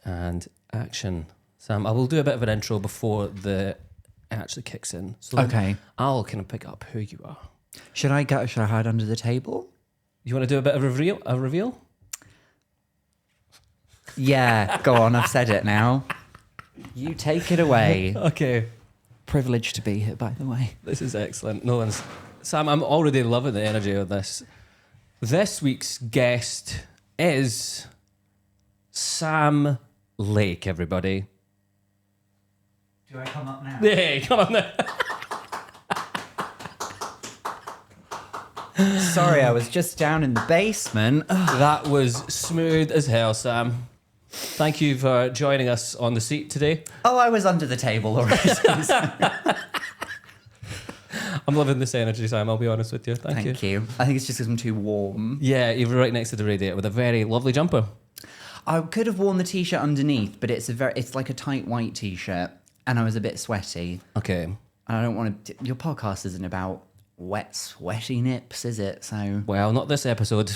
And action. Sam, I will do a bit of an intro before it actually kicks in. So Okay. I'll kind of pick up who you are. Should I hide under the table? You want to do a bit of a reveal? Yeah, go on. I've said it now. You take it away. Okay. Privileged to be here, by the way. This is excellent. Sam, I'm already loving the energy of this. This week's guest is Sam Lake, everybody. Do I come up now? Hey, come on now. Sorry, I was just down in the basement. That was smooth as hell, Sam. Thank you for joining us on the seat today. Oh, I was under the table already. I'm loving this energy, Sam, I'll be honest with you. Thank you. I think it's just because I'm too warm. Yeah, you're right next to the radiator with a very lovely jumper. I could have worn the t-shirt underneath, but it's like a tight white t-shirt, and I was a bit sweaty. Okay. And I don't want to. Your podcast isn't about wet, sweaty nips, is it? So. Well, not this episode.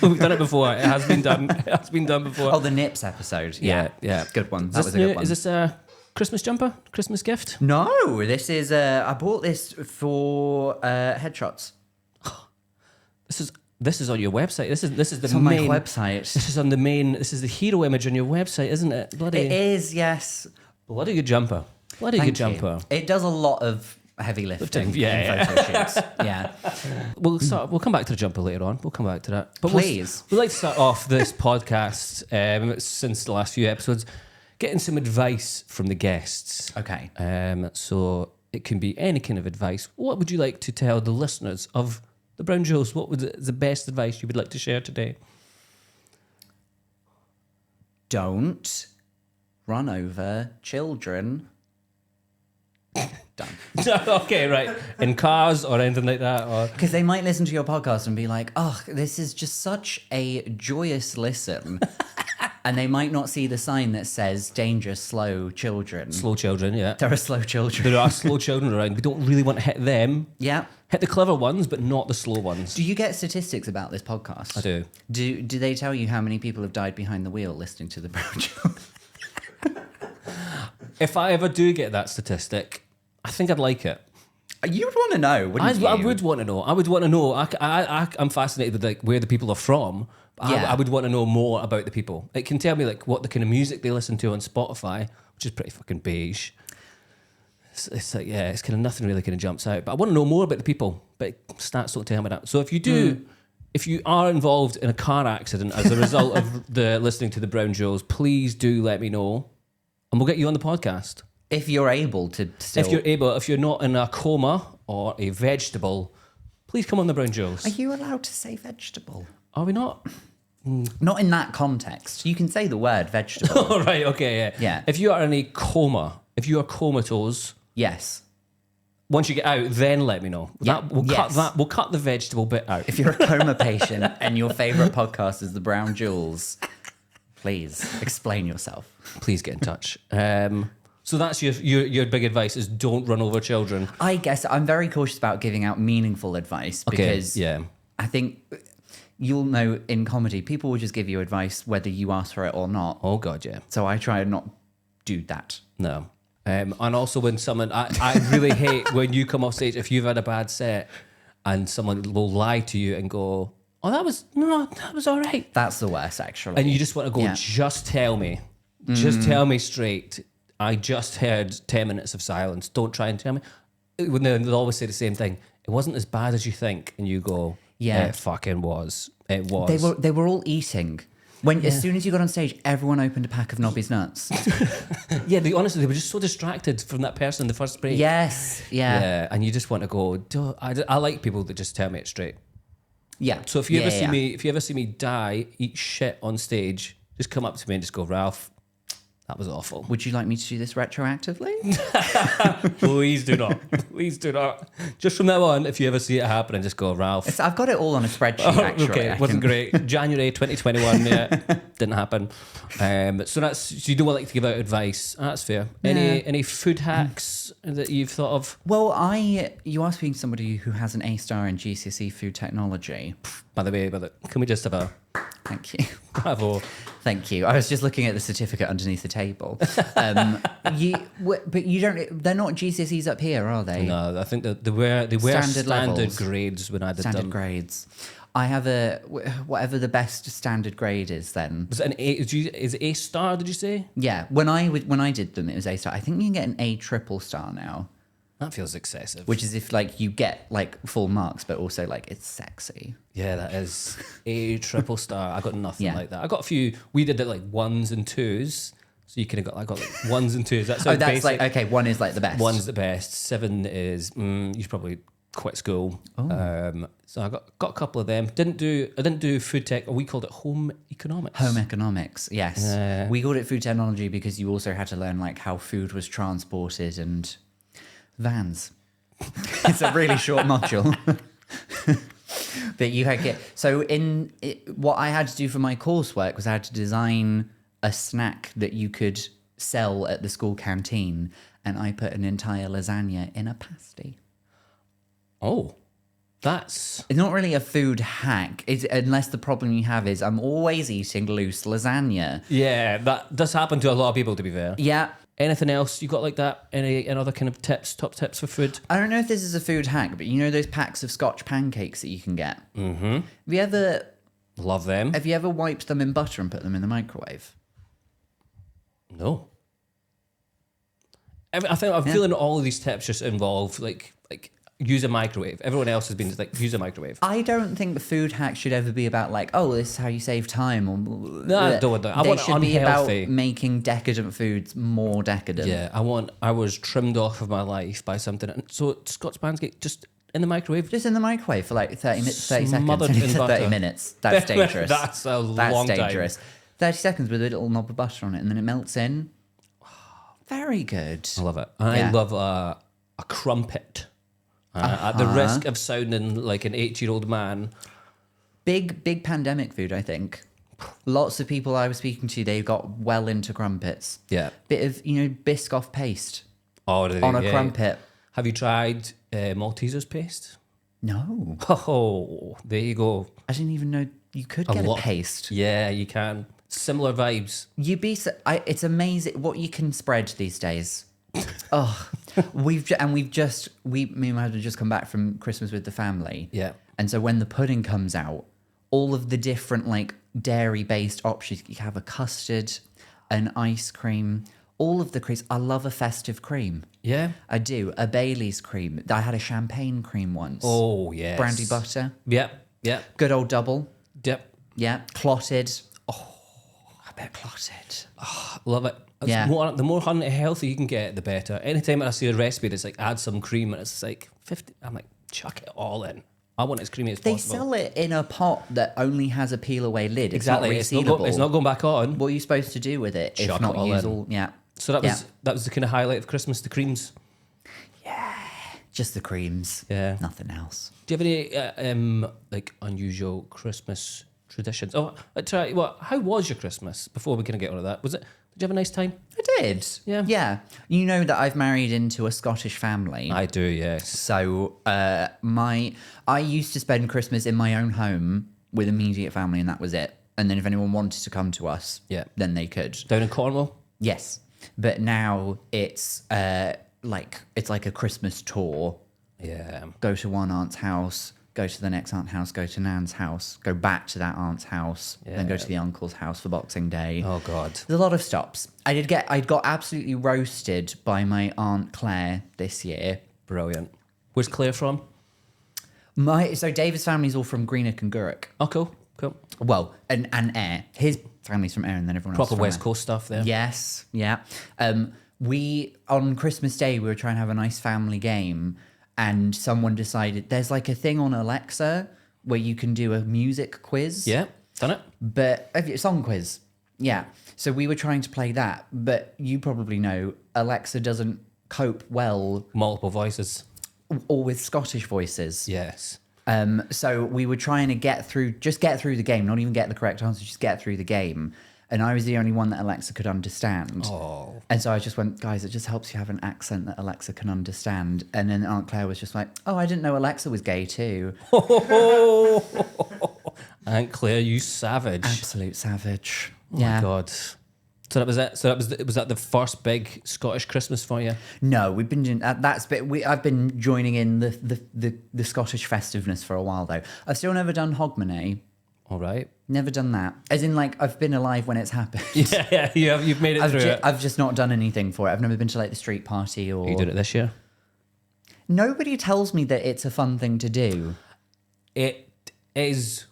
We've done it before. It has been done. It has been done before. Oh, the nips episode. Yeah. Good one. That was a good one. Is this a Christmas jumper? Christmas gift? No, this is. I bought this for headshots. This is on your website. This is the It's on main my website. This is on the main. This is the hero image on your website, isn't it? Bloody. It is, yes. Bloody good jumper. Bloody Thank good jumper. you. It does a lot of heavy lifting. Yeah. In photo shoots. Yeah. We'll come back to the jumper later on. We'll come back to that. But Please. We'd like to start off this podcast since the last few episodes, getting some advice from the guests. Okay. So it can be any kind of advice. What would you like to tell the listeners of the Brown Jewels? What was the best advice you would like to share today? Don't run over children. Done. Okay, right. In cars or anything like that, or Because they might listen to your podcast and be like, oh, this is just such a joyous listen. And they might not see the sign that says danger, slow children. slow children. Yeah, There are slow children. there are slow children around. We don't really want to hit them. Yeah. Hit the clever ones, but not the slow ones. Do you get statistics about this podcast? I do. Do they tell you how many people have died behind the wheel listening to the Brown Jewels? If I ever do get that statistic, I think I'd like it. You would want to know, wouldn't you? I would want to know. I would want to know. I'm fascinated with like where the people are from. Yeah. I would want to know more about the people. It can tell me like what the kind of music they listen to on Spotify, which is pretty fucking beige. It's like, yeah, it's kind of nothing really kind of jumps out. But I want to know more about the people. But stats don't tell me that. So if you do, if you are involved in a car accident as a result of the listening to the Brown Jewels, please do let me know, and we'll get you on the podcast. If you're able to still... If you're not in a coma or a vegetable, please come on the Brown Jewels. Are you allowed to say vegetable? Are we not? Not in that context. You can say the word vegetable. All right, okay, yeah. Yeah. If you are in a coma, if you are comatose, Yes. once you get out, then let me know. Yeah, yes. We'll cut the vegetable bit out. If you're a coma patient and your favourite podcast is the Brown Jewels, please explain yourself. Please get in touch. So that's your big advice is don't run over children. I guess I'm very cautious about giving out meaningful advice because I think you'll know in comedy, people will just give you advice whether you ask for it or not. Oh God, yeah. So I try and not do that. No. And also when someone, I really hate when you come off stage, if you've had a bad set and someone will lie to you and go, oh, that was all right. That's the worst, actually. And you just want to go, Yeah. just tell me. Just tell me straight. I just heard 10 minutes of silence. Don't try and tell me. When they'll always say the same thing. It wasn't as bad as you think. And you go, Yeah. it fucking was. It was. They were all eating. As soon as you got on stage, everyone opened a pack of Nobby's nuts. Yeah, honestly, they were just so distracted from that person in the first break. Yes, yeah. And you just want to go, I like people that just tell me it straight. Yeah. So if you ever see me die, eat shit on stage, just come up to me and just go, Ralph, that was awful. Would you like me to do this retroactively? Please do not. Please do not. Just from now on, if you ever see it happen, and just go, Ralph. I've got it all on a spreadsheet, actually. Okay, it wasn't great. January 2021, yeah, didn't happen. So you don't like to give out advice. That's fair. Any food hacks that you've thought of? Well, you asked being somebody who has an A star in GCSE food technology. By the way, can we just have a Thank you. bravo? Thank you. I was just looking at the certificate underneath the table. But you don't. They're not GCSEs up here, are they? No, I think that they were standard levels. grades when I did Standard them. grades. I have whatever the best standard grade is. Then Was it an A? Is it A star? Did you say? yeah, when I did them, it was A star. I think you can get an A triple star now, That feels excessive. which is if like you get like full marks, but also like it's sexy. Yeah, that is A triple star. I got nothing Yeah. like that. I got a few. We did it like ones and twos. So you kind of got. I got like ones and twos. That's Oh, that's basic. like okay. One is like the best. One's the best. 7 is you should probably quit school. So I got a couple of them. I didn't do food tech. Or we called it home economics. Home economics, yes. Yeah. We called it food technology because you also had to learn like how food was transported and vans. It's a really short module. But you had get so what I had to do for my coursework was I had to design a snack that you could sell at the school canteen, and I put an entire lasagna in a pasty. Oh, that's It's not really a food hack, unless the problem you have is I'm always eating loose lasagna. yeah. That does happen to a lot of people. To be fair. Yeah. Anything else you got like that? Any other kind of top tips for food? I don't know if this is a food hack, but you know those packs of Scotch pancakes that you can get? Mm-hmm. Love them. Have you ever wiped them in butter and put them in the microwave? No. I think I'm feeling all of these tips just involve like use a microwave. Everyone else has been like use a microwave. I don't think the food hack should ever be about like, oh, this is how you save time. Or No, I don't want that. I They want should be about unhealthy. making decadent foods more decadent. Yeah, I was trimmed off of my life by something. And so Scott's pancake just in the microwave. Just in the microwave for like 30 seconds. Smothered in 30 butter. minutes. That's dangerous. That's a That's long time. dangerous. 30 seconds with a little knob of butter on it and then it melts in. Very good. I love it. I Yeah. love a crumpet. At the risk of sounding like an 8-year-old man. Big pandemic food, I think. Lots of people I was speaking to, they got well into crumpets. Yeah. Bit of, Biscoff paste Oh, on a crumpet. Have you tried Maltesers paste? No. Oh, there you go. I didn't even know you could get a lot. paste. Yeah, you can. Similar vibes. It's amazing what you can spread these days. Oh, me and my husband have just come back from Christmas with the family. Yeah. And so when the pudding comes out, all of the different like dairy-based options, you have a custard, an ice cream, all of the creams. I love a festive cream. Yeah. I do. A Bailey's cream. I had a champagne cream once. Oh, yes. Brandy butter. Yep. Yep. Good old double. Yep. Yeah. Clotted. Oh, I bet clotted. Love it. It's Yeah. the more healthy you can get, the better. Anytime I see a recipe that's like add some cream and it's like 50, I'm like, chuck it all in. I want it as creamy as They possible. sell it in a pot that only has a peel away lid. Exactly. It's not resealable. It's not going back on. What are you supposed to do with it if Chuck not it all use in. all? Yeah. So that was the kind of highlight of Christmas, the creams. Just the creams. Yeah. Nothing else. Do you have any like unusual Christmas traditions? Oh, try what? How was your Christmas before we kind of get on to that? Was it? Did you have a nice time? I did. Yeah. Yeah. You know that I've married into a Scottish family. I do, yes. So I used to spend Christmas in my own home with immediate family, and that was it. And then if anyone wanted to come to us, then they could. Down in Cornwall. Yes, but now it's like a Christmas tour. Yeah. Go to one aunt's house, go to the next aunt's house, go to Nan's house, go back to that aunt's house, then go to the uncle's house for Boxing Day. Oh God. There's a lot of stops. I got absolutely roasted by my Aunt Claire this year. Brilliant. Where's Claire from? So David's family's all from Greenock and Gurrock. Oh, cool. Cool. Well, and Ayr. His family's from Ayr, and then everyone else Proper from West Ayr. Coast stuff there. Yes, yeah. We on Christmas Day we were trying to have a nice family game, and someone decided there's like a thing on Alexa where you can do a music quiz. Yeah. Done it. But song quiz. Yeah. So we were trying to play that, but you probably know Alexa doesn't cope well Multiple voices. or with Scottish voices. Yes. So we were trying to get through the game, not even get the correct answer, just get through the game. And I was the only one that Alexa could understand. Oh. And so I just went, guys, it just helps you have an accent that Alexa can understand. And then Aunt Claire was just like, oh, I didn't know Alexa was gay too. Aunt Claire, you savage. Absolute savage. Yeah. God. So that was it. So was that the first big Scottish Christmas for you? No, we've been doing that's bit. I've been joining in the Scottish festiveness for a while though. I've still never done Hogmanay. All right. Never done that. As in, like, I've been alive when it's happened. Yeah, you've made it through it. I've just not done anything for it. I've never been to like the street party or. Are you doing it this year? Nobody tells me that it's a fun thing to do. It is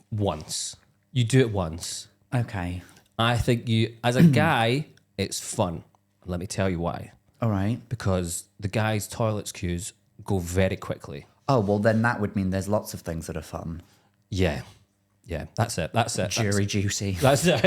once. You do it once. Okay. I think as a guy, it's fun. Let me tell you why. All right. Because the guys' toilets queues go very quickly. Oh, well, then that would mean there's lots of things that are fun. Yeah. Yeah, that's it. Jury duty. That's it.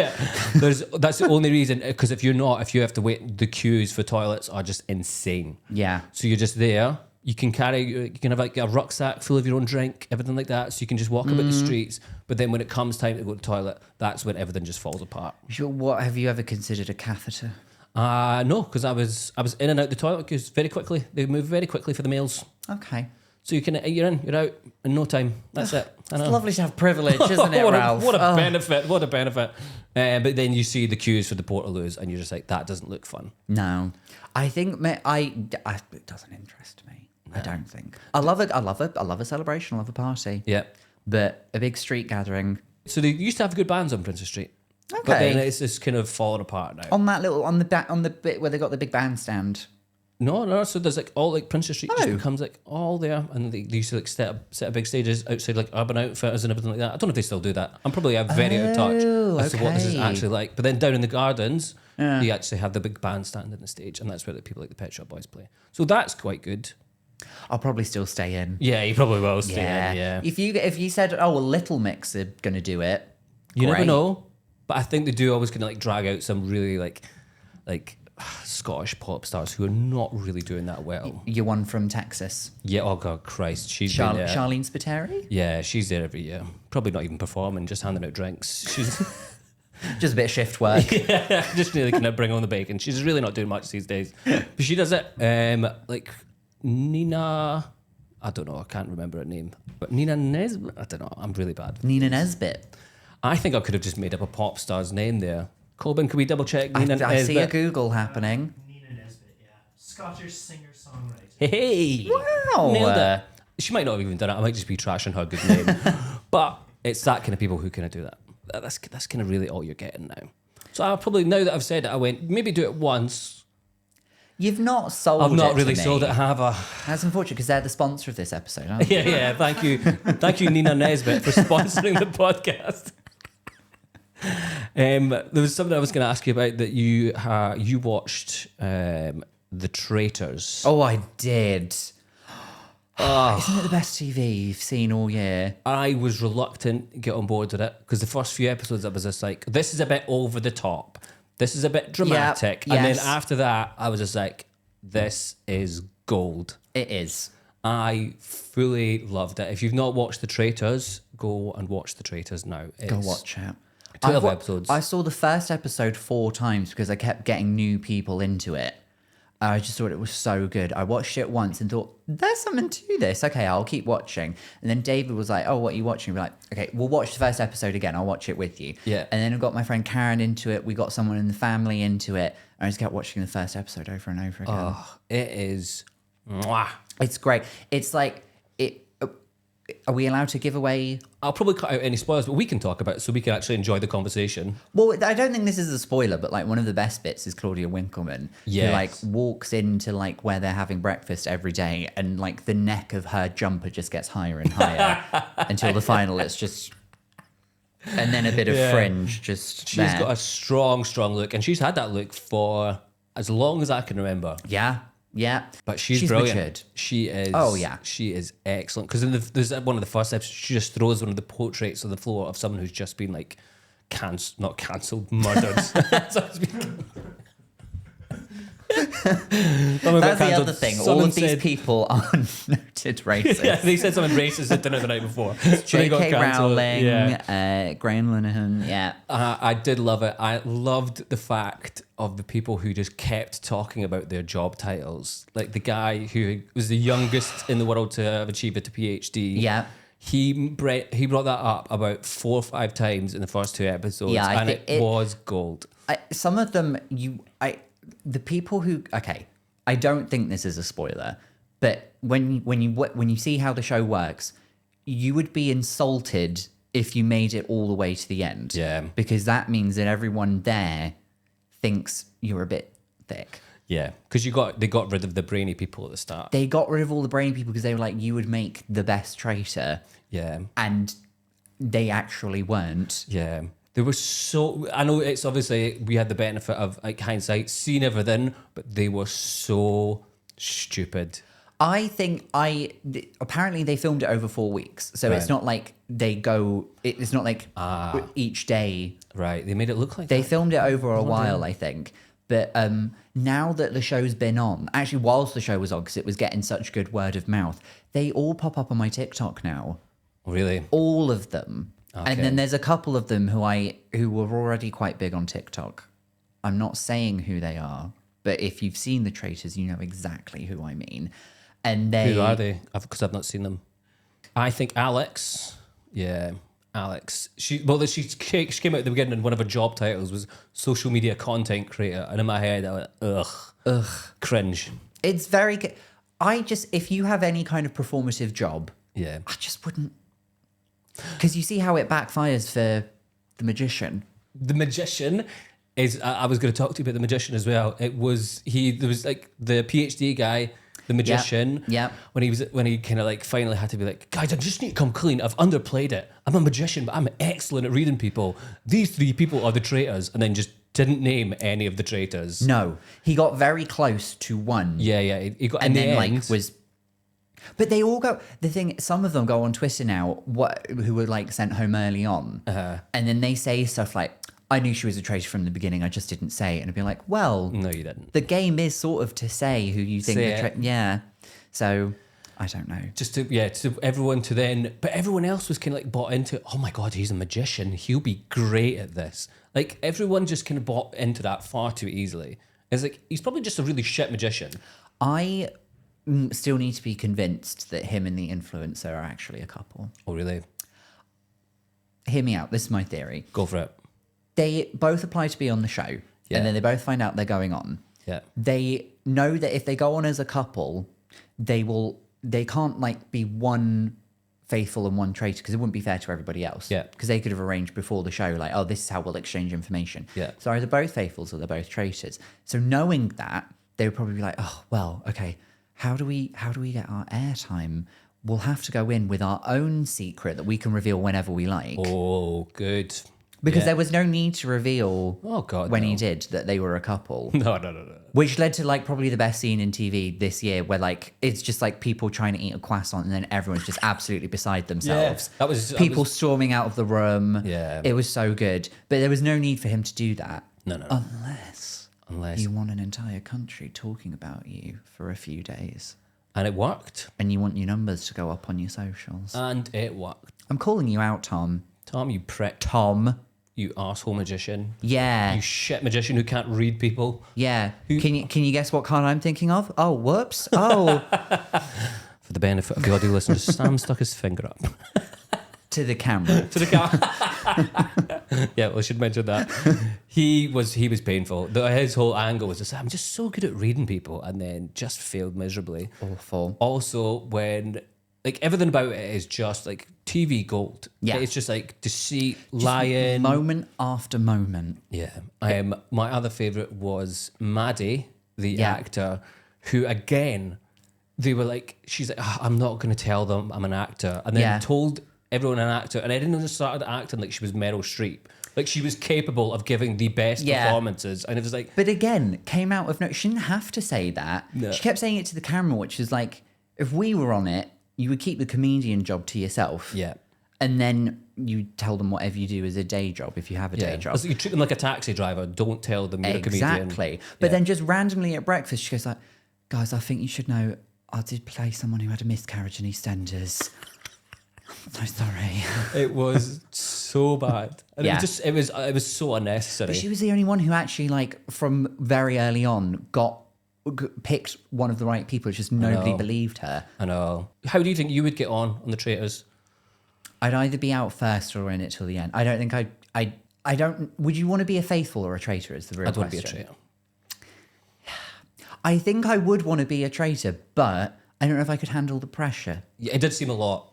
That's the only reason, because if you have to wait, the queues for toilets are just insane. Yeah. So you're just there. You can have like a rucksack full of your own drink, everything like that. So you can just walk about the streets. But then when it comes time to go to the toilet, that's when everything just falls apart. What have you ever considered a catheter? No, because I was in and out the toilet because very quickly. They move very quickly for the males. Okay. So you're in, you're out in no time. That's it. It's lovely to have privilege, isn't it, Ralph? What a benefit. What a benefit. But then you see the queues for the Portaloos and you're just like, that doesn't look fun. No. I think it doesn't interest me. No. I don't think. I love it. I love a celebration. I love a party. Yeah. But a big street gathering. So they used to have good bands on Princess Street. Okay. But then it's just kind of fallen apart now. On the bit where they got the big bandstand. No. So there's like all like Princess Street just Oh. becomes like all there, and they used to like set up big stages outside like Urban Outfitters and everything like that. I don't know if they still do that. I'm probably very out of touch as to what this is okay. actually like. But then down in the gardens, you actually have the big bandstand in the stage, and that's where the people like the Pet Shop Boys play. So that's quite good. I'll probably still stay in. Yeah, you probably will stay in. Yeah. If you said, oh, well, Little Mix are gonna do it, You never great. know, but I think they do always kind of like drag out some really like Scottish pop stars who are not really doing that well. You're one from Texas, Yeah, oh God, Christ, she's been there. Charlene Spiteri. Yeah, she's there every year. Probably not even performing, just handing out drinks. She's Just a bit of shift work. just really kind of bring on the bacon. She's really not doing much these days, but she does it. Like Nina, I don't know, I can't remember her name, but Nina Nesbitt. I don't know. I'm really bad. Nina Nesbitt. I think I could have just made up a pop star's name there. Colbin, can we double check Nina Nesbitt? I see a Google happening. Nina Nesbitt, yeah. Scottish singer-songwriter. Hey, Wow. nailed it. She might not have even done it. I might just be trashing her good name. But it's that kind of people who kind of do that. That's kind of really all you're getting now. So I'll probably, now that I've said it, I went, maybe do it once. You've not sold I've not it really to me. sold it, have I? That's unfortunate because they're the sponsor of this episode, aren't they? Yeah. Thank you, Nina Nesbitt, for sponsoring the podcast. There was something I was going to ask you about that you watched The Traitors. Oh, I did. Isn't it the best TV you've seen all year? I was reluctant to get on board with it because the first few episodes I was just like, this is a bit over the top. This is a bit dramatic. Yeah, and yes. then after that, I was just like, this is gold. It is. I fully loved it. If you've not watched The Traitors, go and watch The Traitors now. Go It's watch it. 12 episodes. I saw the first episode 4 times because I kept getting new people into it. I just thought it was so good. I watched it once and thought, there's something to this. Okay, I'll keep watching. And then David was like, oh, what are you watching? We're like, okay, we'll watch the first episode again. I'll watch it with you. Yeah. And then I got my friend Karen into it. We got someone in the family into it. And I just kept watching the first episode over and over again. Oh, it is. Mwah. It's great. It's like, are we allowed to give away? I'll probably cut out any spoilers, but we can talk about it so we can actually enjoy the conversation. Well, I don't think this is a spoiler, but like one of the best bits is Claudia Winkleman, who like Yes. walks into like where they're having breakfast every day, and like the neck of her jumper just gets higher and higher until the final it's just, and then a bit of Yeah. fringe just She's there. got a strong look, and she's had that look for as long as I can remember. Yeah. But she's brilliant. matured. She is. Oh, yeah. She is excellent. Because there's one of the first episodes, she just throws one of the portraits on the floor of someone who's just been like, not cancelled, murdered. That's the other thing. All of these people are noted racist. Yeah, they said something racist at dinner the night before. So they got J.K. cancelled. Rowling, Yeah. Graham Linehan, yeah. I did love it. I loved the fact of the people who just kept talking about their job titles. Like the guy who was the youngest in the world to have achieved a PhD. Yeah. He brought that up about 4 or 5 times in the first 2 episodes, Yeah, and it was gold. Some of them, the people who, okay, I don't think this is a spoiler, but when you see how the show works, you would be insulted if you made it all the way to the end. Yeah. Because that means that everyone there thinks you're a bit thick. Yeah, because they got rid of the brainy people at the start. They got rid of all the brain people because they were like, you would make the best traitor. Yeah. And they actually weren't. Yeah. They were so. I know it's obviously we had the benefit of like hindsight, seeing everything, but they were so stupid. I think apparently they filmed it over 4 weeks, so it's Right. not like they go. It's not like each day. Right. They made it look like They that. filmed it over a while, I think. But now that the show's been on, actually, whilst the show was on, because it was getting such good word of mouth, they all pop up on my TikTok now. Really? All of them. Okay. And then there's a couple of them who were already quite big on TikTok. I'm not saying who they are, but if you've seen The Traitors, you know exactly who I mean. And they Who are they? Because I've not seen them. I think Alex. Yeah, Alex. She came out at the beginning, and one of her job titles was social media content creator. And in my head, I went, ugh, cringe. It's very good. If you have any kind of performative job, Yeah. I just wouldn't. Because you see how it backfires for the magician. The magician is. I was going to talk to you about the magician as well. There was like the PhD guy, the magician. Yep. When he kind of like finally had to be like, guys, I just need to come clean. I've underplayed it. I'm a magician, but I'm excellent at reading people. These 3 people are the traitors, and then just didn't name any of the traitors. No, he got very close to one. Yeah, yeah. He got in And the then end. like was. But they all go. The thing, some of them go on Twitter now. Who were like sent home early on, and then they say stuff like, "I knew she was a traitor from the beginning. I just didn't say it." And I'd be like, "Well, No, you didn't. the game is sort of to say who you think." Say it. Yeah. So I don't know. Just to everyone to then, but everyone else was kind of like bought into, oh my God, he's a magician. He'll be great at this. Like everyone just kind of bought into that far too easily. It's like, he's probably just a really shit magician. I still need to be convinced that him and the influencer are actually a couple. Oh, really? Hear me out. This is my theory. Go for it. They both apply to be on the show, Yeah. and then they both find out they're going on. Yeah. They know that if they go on as a couple, they can't like be one faithful and one traitor, because it wouldn't be fair to everybody else. Yeah. Because they could have arranged before the show, like, oh, this is how we'll exchange information. Yeah. So either both faithfuls or they're both traitors. So knowing that, they would probably be like, oh, well, okay, how do we get our airtime? We'll have to go in with our own secret that we can reveal whenever we like. Oh, good. Because Yeah. there was no need to reveal Oh, God, when he no. did that they were a couple. No. Which led to like probably the best scene in TV this year, where like it's just like people trying to eat a croissant and then everyone's just absolutely beside themselves. that was- people storming out of the room. Yeah. It was so good. But there was no need for him to do that. No. Unless you want an entire country talking about you for a few days. And it worked. And you want your numbers to go up on your socials. And it worked. I'm calling you out, Tom. Tom, you prick. Tom. You arsehole magician. Yeah. You shit magician who can't read people. Yeah. Can you guess what card I'm thinking of? Oh, whoops. Oh. For the benefit of the audio listeners, Sam stuck his finger up. To the camera. To the car. Yeah, well, I should mention that. He was painful. His whole angle was just, I'm just so good at reading people, and then just failed miserably. Awful. Also, when like everything about it is just like TV gold. Yeah. It's just like deceit, lying. Moment after moment. Yeah. My other favourite was Maddie, the Yeah. actor, who again, they were like, she's like, I'm not going to tell them I'm an actor. And then Yeah. told everyone an actor. And Eddie just started acting like she was Meryl Streep. Like she was capable of giving the best Yeah. performances. And it was like, But again, came out of no. She didn't have to say that. No. She kept saying it to the camera, which is like, if we were on it, you would keep the comedian job to yourself. yeah. And then you tell them whatever you do is a day job if you have a Yeah. day job. It's like you treat them like a taxi driver. Don't tell them you're a comedian. Exactly. But Yeah. then just randomly at breakfast, she goes like, guys, I think you should know I did play someone who had a miscarriage in EastEnders. I'm so sorry. It was so bad. And Yeah. it was so unnecessary. But she was the only one who actually, like, from very early on, picked one of the right people. It's just nobody know. believed her. I know. How do you think you would get on the Traitors? I'd either be out first or in it till the end. I don't think I don't. Would you want to be a faithful or a traitor? Is the real I'd want question. to be a traitor. I think I would want to be a traitor, but I don't know if I could handle the pressure. Yeah, it did seem a lot.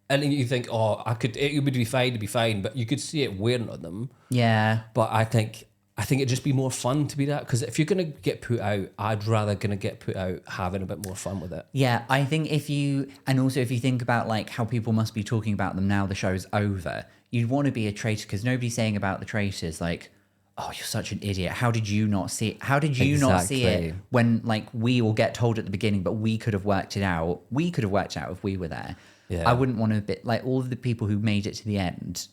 And then you think, oh, it would be fine to be fine, but you could see it wearing on them. Yeah. But I think it'd just be more fun to be that, because if you're gonna get put out, I'd rather gonna get put out having a bit more fun with it. Yeah, I think if you think about like how people must be talking about them now the show's over, you'd want to be a traitor because nobody's saying about the traitors like, oh, you're such an idiot. How did you not see it? How did you not see it Exactly. when like we all get told at the beginning, but we could have worked it out. We could have worked it out if we were there. Yeah. I wouldn't want to be like all of the people who made it to the end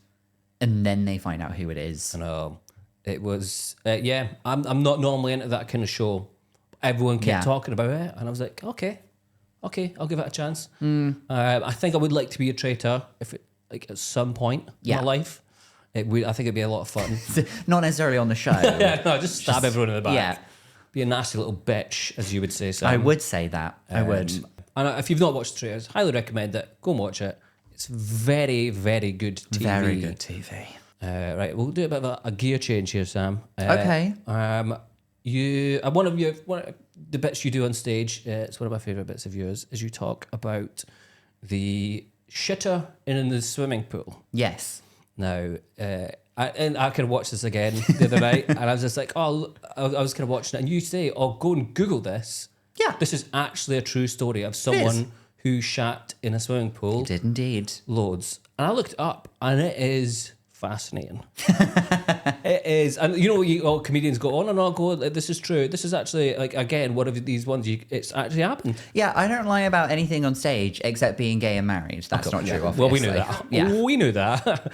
and then they find out who it is. I know. It was, yeah, I'm not normally into that kind of show. Everyone kept Yeah. talking about it, and I was like, okay, I'll give it a chance. I think I would like to be a traitor if it, like at some point Yeah. in my life. I think it'd be a lot of fun. Not necessarily on the show. Yeah, no, just stab everyone in the back. yeah. Be a nasty little bitch, as you would say, Sam. I would say that. I would. And if you've not watched Traitors, highly recommend it. Go and watch it. It's very, very good TV. Very good TV. Right, we'll do a bit of a gear change here, Sam. Okay. One of the bits you do on stage, it's one of my favourite bits of yours, is you talk about the shitter in the swimming pool. Yes. Now, I kind of watched this again the other night, and I was just like, oh, I was kind of watching it, and you say, oh, go and Google this. Yeah. This is actually a true story of someone who shat in a swimming pool. Did indeed. Loads. And I looked it up, and it is fascinating. It is. And you know, all comedians go on and on, go, this is true. This is actually, like, again, one of these ones, it's actually happened. Yeah, I don't lie about anything on stage except being gay and married. That's not true, obviously. Well, we knew that. Yeah. We knew that.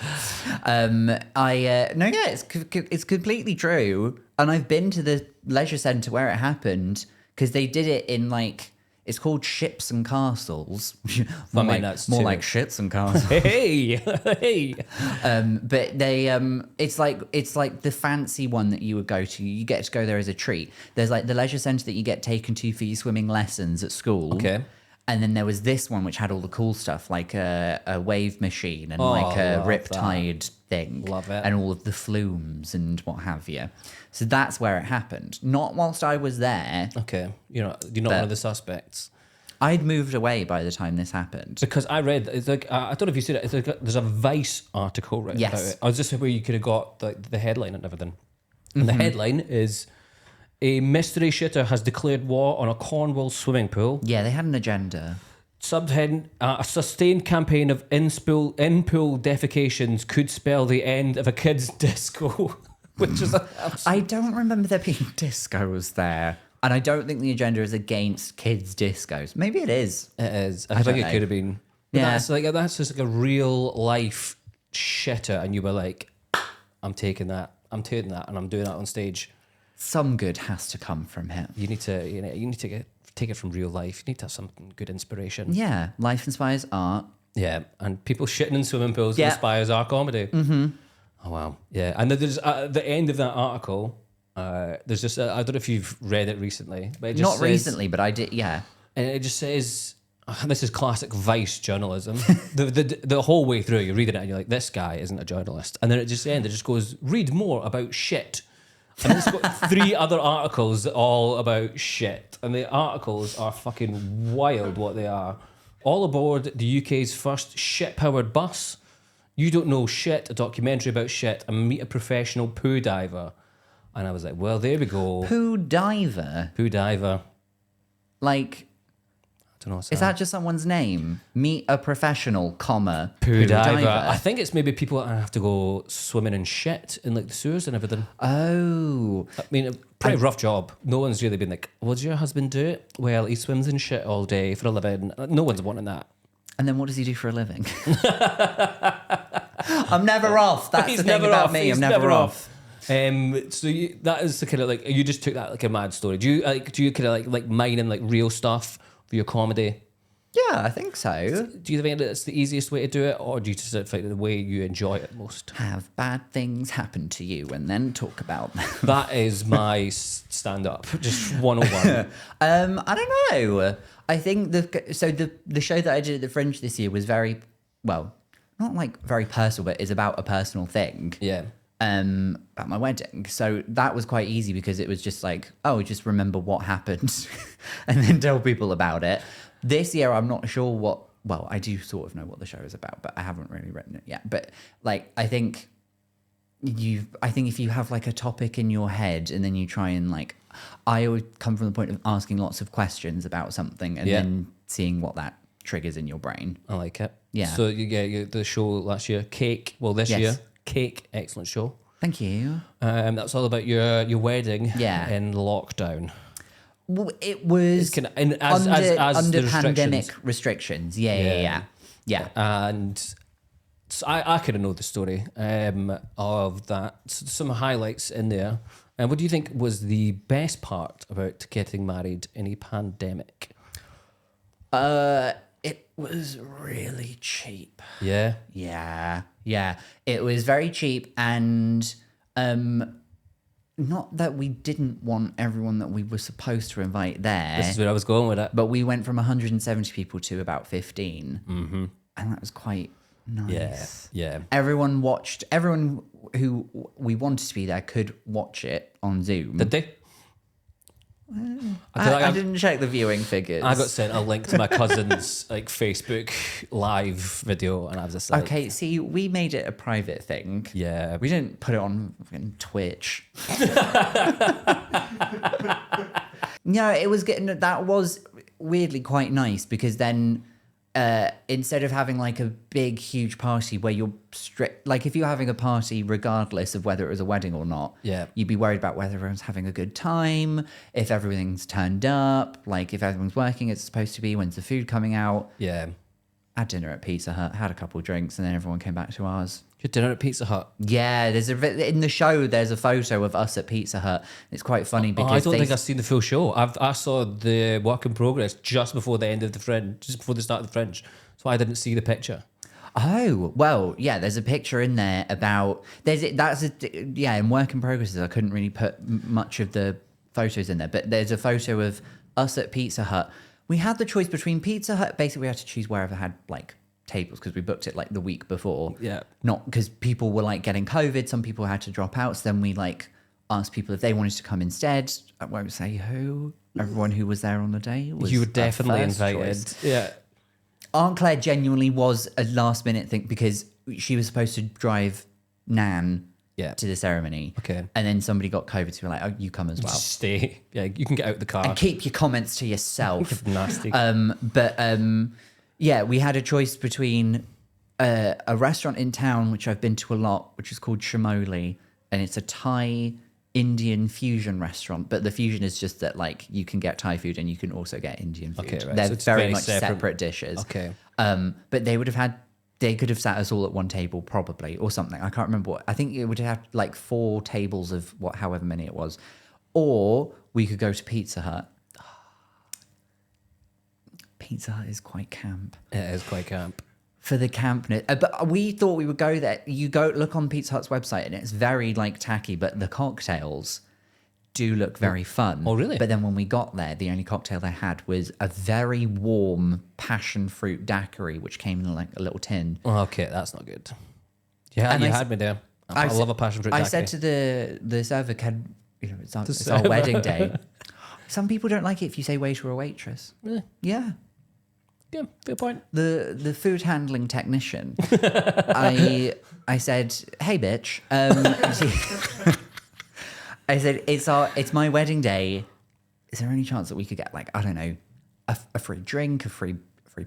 It's completely true. And I've been to the leisure centre where it happened because they did it in like, it's called Ships and Castles. that's more too- like shits and castles. Hey. But they it's like the fancy one that you would go to. You get to go there as a treat. There's like the leisure centre that you get taken to for your swimming lessons at school. Okay. And then there was this one which had all the cool stuff, like a wave machine and like a love riptide thing. Love it. And all of the flumes and what have you. So that's where it happened. Not whilst I was there. Okay. You're not one of the suspects. I'd moved away by the time this happened. Because I read, it's like, I don't know if you see it, it's like, there's a Vice article written Yes. about it. I was just where you could have got the headline and everything. And the headline is, a mystery shitter has declared war on a Cornwall swimming pool. Yeah, they had an agenda. Subheading, a sustained campaign of in-pool defecations could spell the end of a kid's disco. Which is I don't remember there being discos there. And I don't think the agenda is against kids' discos. Maybe it is. It is. I don't think it know. could have been. But Yeah. that's just like a real life shitter, and you were like, I'm taking that, and I'm doing that on stage. Some good has to come from him. You need to take it from real life. You need to have some good inspiration. Yeah, life inspires art. Yeah, and people shitting in swimming pools Yeah. inspires our comedy. Mm-hmm. Oh wow, yeah. And then there's at the end of that article. There's just I don't know if you've read it recently, but it just Not says, recently, but I did, yeah. and it just says this is classic Vice journalism. the whole way through, you're reading it and you're like, this guy isn't a journalist. And then it just ends. It just goes, read more about shit. And it's got 3 other articles all about shit, and the articles are fucking wild. What they are. All aboard the UK's first shit-powered bus. You don't know shit. A documentary about shit. And meet a professional poo diver. And I was like, well, there we go. Poo diver. Poo diver. Like, I don't know. is that just someone's name? Meet a professional, comma, Poo diver. I think it's maybe people that have to go swimming in shit in like the sewers and everything. Oh. I mean, a pretty rough job. No one's really been like, well, does your husband do it? Well, he swims in shit all day for a living. No one's wanting that. And then what does he do for a living? I'm never off. That's He's the thing never about off. me. He's I'm never off. So that is the kind of like, you just took that like a mad story. Do you kind of like mine and like real stuff for your comedy? Yeah, I think so. Do you think that's the easiest way to do it, or do you just think the way you enjoy it most? Have bad things happen to you and then talk about them. That is my stand up, just 101. I don't know. I think the show that I did at the Fringe this year was very, well, not like very personal, but is about a personal thing. Yeah. At my wedding. So that was quite easy because it was just like, oh, just remember what happened and then tell people about it. This year, I'm not sure well, I do sort of know what the show is about, but I haven't really written it yet. But like, I think if you have like a topic in your head and then you try and like, I always come from the point of asking lots of questions about something and then seeing what that triggers in your brain. I like it. Yeah. So the show last year, Cake. Well, this Yes. year, Cake. Excellent show. Thank you. That's all about your wedding. Yeah. In lockdown. Well, it was Kind of, and as under the pandemic restrictions. Yeah. And so I kind of know the story of that. Some highlights in there. And what do you think was the best part about getting married in a pandemic? It was really cheap. Yeah. Yeah. It was very cheap, and not that we didn't want everyone that we were supposed to invite there, This is where I was going with it. but we went from 170 people to about 15. Mm-hmm. And that was quite nice. Yeah. Everyone who we wanted to be there could watch it on Zoom. Did they? I didn't check the viewing figures. I got sent a link to my cousin's like Facebook live video, and I was just like, Okay, see, we made it a private thing. yeah, We didn't put it on fucking Twitch. No, it was getting, that was weirdly quite nice because then instead of having like a big, huge party where you're strict, like if you're having a party regardless of whether it was a wedding or not, Yeah. you'd be worried about whether everyone's having a good time, if everything's turned up, like if everyone's working as it's supposed to be, when's the food coming out. yeah. Had dinner at Pizza Hut, had a couple of drinks, and then everyone came back to ours. Your dinner at Pizza Hut. Yeah, in the show. There's a photo of us at Pizza Hut. It's quite funny because I don't think I've seen the full show. I saw the work in progress just before the end of the Fringe, just before the start of the Fringe. So I didn't see the picture. Oh well, yeah. There's a picture in there about in work in progress. I couldn't really put much of the photos in there, but there's a photo of us at Pizza Hut. We had the choice between Pizza Hut. Basically, we had to choose wherever had like tables because we booked it like the week before. Yeah. Not because people were like getting COVID. Some people had to drop out. So then we like asked people if they wanted to come instead. I won't say who. Everyone who was there on the day was You were our definitely first invited. choice. Yeah. Aunt Claire genuinely was a last minute thing because she was supposed to drive Nan Yeah. to the ceremony. Okay. And then somebody got COVID, so we were like, oh, you come as well. Just stay. Yeah, you can get out the car. And keep your comments to yourself. Nasty. Yeah, we had a choice between a restaurant in town, which I've been to a lot, which is called Shamoli. And it's a Thai Indian fusion restaurant. But the fusion is just that, like, you can get Thai food and you can also get Indian food. Okay, right. They're So it's very very much separate. separate dishes. Okay. But they could have sat us all at one table probably or something. I can't remember what. I think it would have like 4 tables of however many it was. Or we could go to Pizza Hut. Pizza Hut is quite camp. It is quite camp. For the campness. But we thought we would go there. You go look on Pizza Hut's website and it's very like tacky, but the cocktails do look very fun. Oh, really? But then when we got there, the only cocktail they had was a very warm passion fruit daiquiri, which came in like a little tin. Oh, okay, that's not good. Yeah, And you I had me there. I s- love a passion fruit I daiquiri. said to the server, it's our server. wedding day. Some people don't like it if you say waiter or waitress. Really? Yeah. Yeah, fair point. The food handling technician. I said, hey bitch. I said, it's my wedding day. Is there any chance that we could get like, I don't know, a free drink, a free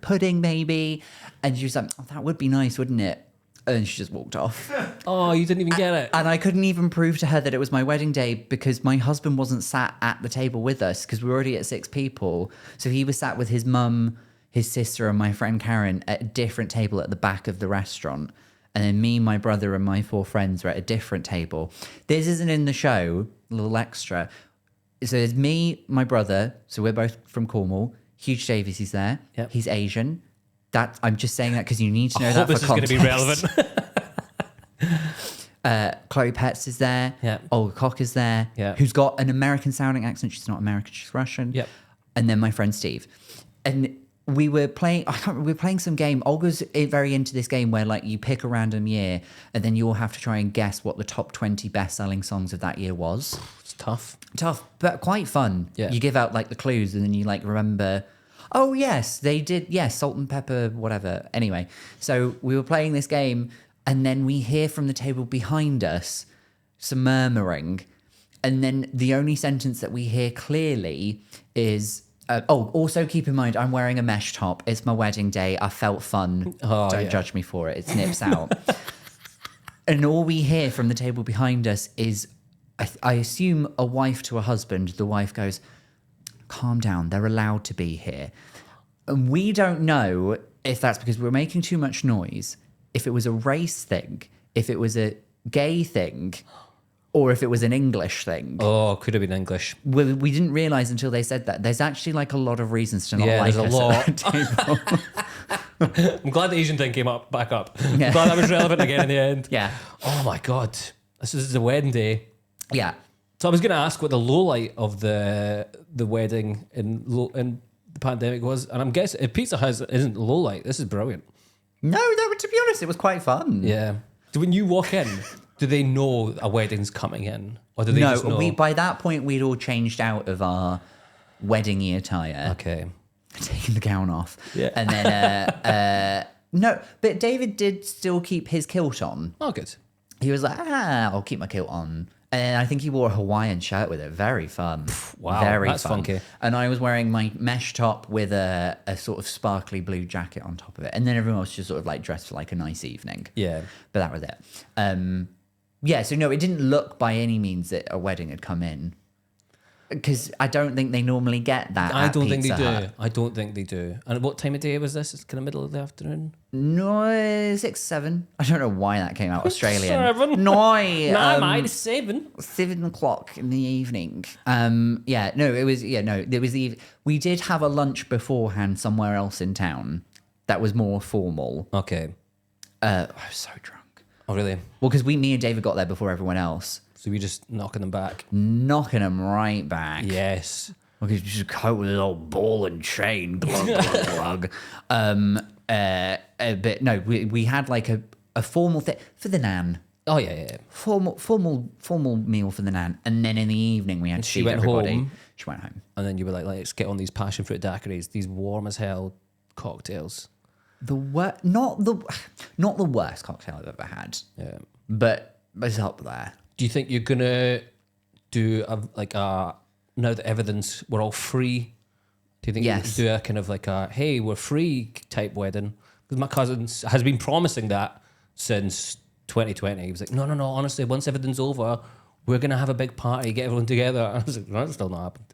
pudding maybe? And she was like, oh, that would be nice, wouldn't it? And she just walked off. Oh, you didn't even get it. And I couldn't even prove to her that it was my wedding day because my husband wasn't sat at the table with us because we were already at 6 people. So he was sat with his mum, his sister, and my friend Karen at a different table at the back of the restaurant. And then me, my brother, and my 4 friends were at a different table. This isn't in the show, a little extra. So there's me, my brother. So we're both from Cornwall. Huge Davies is there. Yep. He's Asian. I'm just saying that because you need to know I that hope for this is going to context. be relevant. Chloe Petz is there. Yeah. Olga Koch is there. Yeah. Who's got an American sounding accent. She's not American, she's Russian. Yep. And then my friend Steve. And we were playing. I can't remember, we were playing some game. Olga's very into this game where like you pick a random year and then you all have to try and guess what the top 20 best-selling songs of that year was. It's tough. Tough, but quite fun. Yeah. You give out like the clues and then you like remember. Oh yes, they did. Yes, salt and pepper, whatever. Anyway, so we were playing this game and then we hear from the table behind us some murmuring, and then the only sentence that we hear clearly is. Also keep in mind, I'm wearing a mesh top. It's my wedding day. I felt fun. Oh, Don't yeah. judge me for it. It snips out. And all we hear from the table behind us is, I assume, a wife to a husband. The wife goes, calm down. They're allowed to be here. And we don't know if that's because we're making too much noise, if it was a race thing, if it was a gay thing, or if it was an English thing. Oh, could have been English. We didn't realize until they said that. There's actually like a lot of reasons to not Yeah, like there's us a at that table. I'm glad the Asian thing came up back up. Yeah. I'm glad that was relevant again in the end. Yeah. Oh my god, this is the wedding day. Yeah. So I was going to ask what the low light of the wedding in the pandemic was, and I'm guessing if Pizza Hut isn't low light, this is brilliant. No, to be honest, it was quite fun. Yeah. So when you walk in, do they know a wedding's coming in, or do they No, just know? by that point we'd all changed out of our wedding attire, Okay. taken the gown off, Yeah. and then no, but David did still keep his kilt on. Oh, good. He was like, I'll keep my kilt on. And I think he wore a Hawaiian shirt with it. Very fun. Wow, Very that's fun. funky. And I was wearing my mesh top with a sort of sparkly blue jacket on top of it. And then everyone else just sort of like dressed for like a nice evening. Yeah. But that was it. Yeah, so no, it didn't look by any means that a wedding had come in. Because I don't think they normally get that. I at don't think they Pizza do. Hut. I don't think they do. And what time of day was this? It's kind of middle of the afternoon. No, 6, 7. I don't know why that came out Australian. 7? No, Mate, 7. 7 o'clock in the evening. Yeah, no, it was. Yeah, no, there was the. We did have a lunch beforehand somewhere else in town that was more formal. Okay. I was so drunk. Oh, really? Well, because me and David got there before everyone else, So we just knocking them back. knocking them right back. Yes. Because you just coat with an old ball and chain. Glug, glug, glug. But no, we had like a formal thing for the nan. Oh, yeah. Formal meal for the nan, and then in the evening we had to she feed went everybody. home. She went home. And then you were like, let's get on these passion fruit daiquiris, these warm as hell cocktails. Not the worst cocktail I've ever had, Yeah. but it's up there. Do you think you're gonna do now that everything's we're all free? Do you think Yes. you do a kind of like a hey we're free type wedding? Because my cousin has been promising that since 2020. He was like, no, honestly, once everything's over, we're gonna have a big party, get everyone together. I was like, that's still not happened.